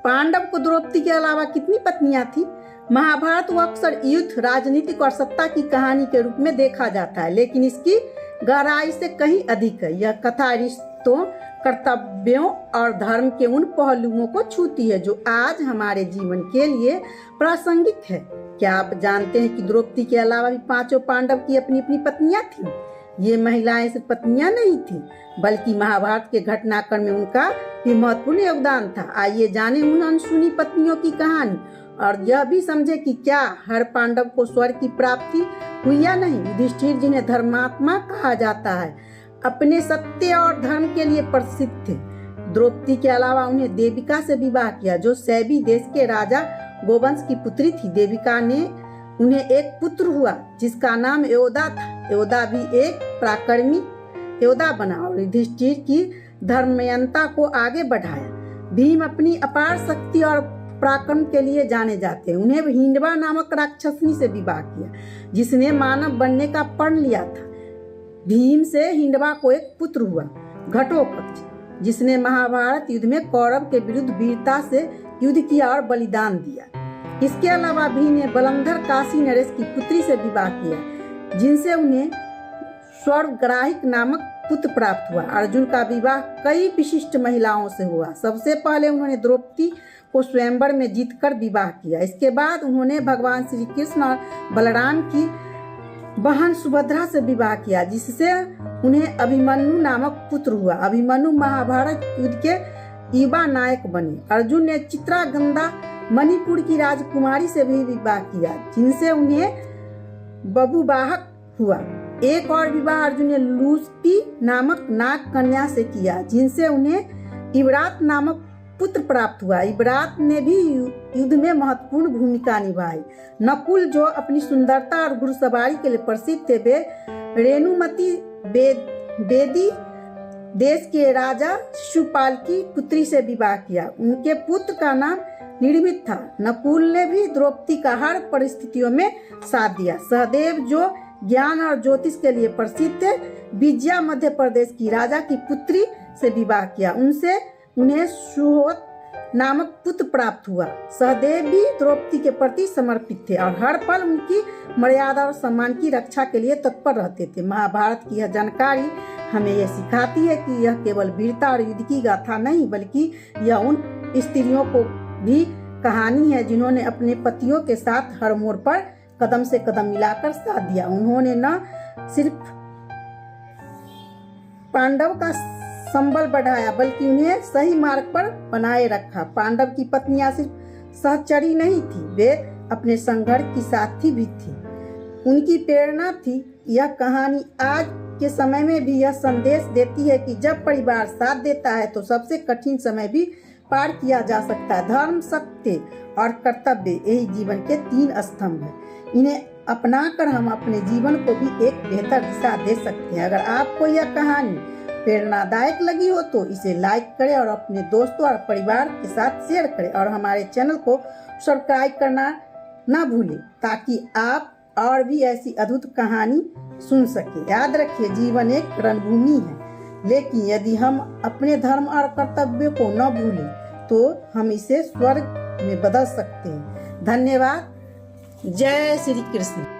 पांडव को द्रौपदी के अलावा कितनी पत्नियां थी? महाभारत को अक्सर युद्ध, राजनीतिक और सत्ता की कहानी के रूप में देखा जाता है, लेकिन इसकी गहराई से कहीं अधिक है। यह कथा रिश्तों, कर्तव्यों और धर्म के उन पहलुओं को छूती है जो आज हमारे जीवन के लिए प्रासंगिक है। क्या आप जानते हैं कि द्रौपदी के अलावा भी पांचों पांडव की अपनी अपनी पत्नियां थीं? ये महिलाएं सिर्फ पत्नियां नहीं थीं, बल्कि महाभारत के घटनाक्रम में उनका भी महत्वपूर्ण योगदान था। आइए जानें उन अनसुनी पत्नियों की कहानी और यह भी समझे कि क्या हर पांडव को स्वर्ग की प्राप्ति हुई या नहीं। युधिष्ठिर, जिन्हें धर्मात्मा कहा जाता है, अपने सत्य और धर्म के लिए प्रसिद्ध थे। द्रौपदी के अलावा उन्हें देविका से विवाह किया, जो सैबी देश के राजा गोवंश की पुत्री थी। देविका ने उन्हें एक पुत्र हुआ जिसका नाम योदा था। योदा भी एक पराक्रमी योद्धा बना और युधिष्ठिर की धर्मयंता को आगे बढ़ाया। भीम अपनी अपार शक्ति और पराक्रम के लिए जाने जाते हैं। उन्हें हिंडवा नामक राक्षसनी से विवाह किया, जिसने मानव बनने का प्रण लिया था। भीम से हिंडवा को एक पुत्र हुआ, घटोत्कच, जिसने महाभारत युद्ध में कौरव के विरुद्ध वीरता से युद्ध किया और बलिदान दिया। इसके अलावा भीम ने बलंधर काशी नरेश की पुत्री से विवाह किया, जिनसे उन्हें स्वर्गराहिक नामक पुत्र प्राप्त हुआ। अर्जुन का विवाह कई विशिष्ट महिलाओं से हुआ। सबसे पहले उन्होंने द्रौपदी को स्वयंवर में जीतकर विवाह किया। इसके बाद उन्होंने भगवान श्री कृष्ण और बलराम की बहन सुभद्रा से विवाह किया, जिससे उन्हें अभिमन्यु नामक पुत्र हुआ। अभिमन्यु महाभारत युद्ध के युवा नायक बने। अर्जुन ने चित्रागंधा मणिपुर की राजकुमारी से भी विवाह किया, जिनसे उन्हें बबुवाहक हुआ। एक और विवाह अर्जुन ने लूसी नामक नाग कन्या से किया, जिनसे उन्हें इवरात नामक पुत्र प्राप्त हुआ। इवरात ने भी युद्ध में महत्वपूर्ण भूमिका निभाई। नकुल, जो अपनी सुंदरता और घुड़सवारी के लिए प्रसिद्ध थे, वे रेणुमती बेदी देश के राजा शिशुपाल की पुत्री से विवाह किया। उनके पुत्र का नाम निर्मित था। नकुल ने भी द्रौपदी का हर परिस्थितियों में साथ दिया। सहदेव, जो ज्ञान और ज्योतिष के लिए प्रसिद्ध थे, विजया मध्य प्रदेश की राजा की पुत्री से विवाह किया। उनसे उन्हें सुहोत नामक पुत्र प्राप्त हुआ। सहदेव भी द्रौपदी के प्रति समर्पित थे और हर पल उनकी मर्यादा और सम्मान की रक्षा के लिए तत्पर रहते थे। महाभारत की यह जानकारी हमें यह सिखाती है कि यह केवल वीरता और युद्ध की गाथा नहीं, बल्कि यह उन स्त्रियों को भी कहानी है जिन्होंने अपने पतियों के साथ हर मोड़ पर कदम से कदम मिलाकर साथ दिया। उन्होंने न सिर्फ पांडव का संबल बढ़ाया, बल्कि उन्हें सही मार्ग पर बनाए रखा। पांडव की पत्नियां सिर्फ सहचरी नहीं थी, वे अपने संघर्ष की साथी भी थी, उनकी प्रेरणा थी। यह कहानी आज के समय में भी यह संदेश देती है कि जब परिवार साथ देता है तो सबसे कठिन समय भी पार किया जा सकता है। धर्म, सत्य और कर्तव्य, यही जीवन के 3 स्तंभ हैं। इन्हें अपनाकर हम अपने जीवन को भी एक बेहतर दिशा दे सकते हैं। अगर आपको यह कहानी प्रेरणादायक लगी हो तो इसे लाइक करें और अपने दोस्तों और परिवार के साथ शेयर करें और हमारे चैनल को सब्सक्राइब करना ना भूलें, ताकि आप और भी ऐसी अद्भुत कहानी सुन सके। याद रखिए, जीवन एक रणभूमि है, लेकिन यदि हम अपने धर्म और कर्तव्य को न भूलें तो हम इसे स्वर्ग में बदल सकते हैं। धन्यवाद। जय श्री कृष्ण।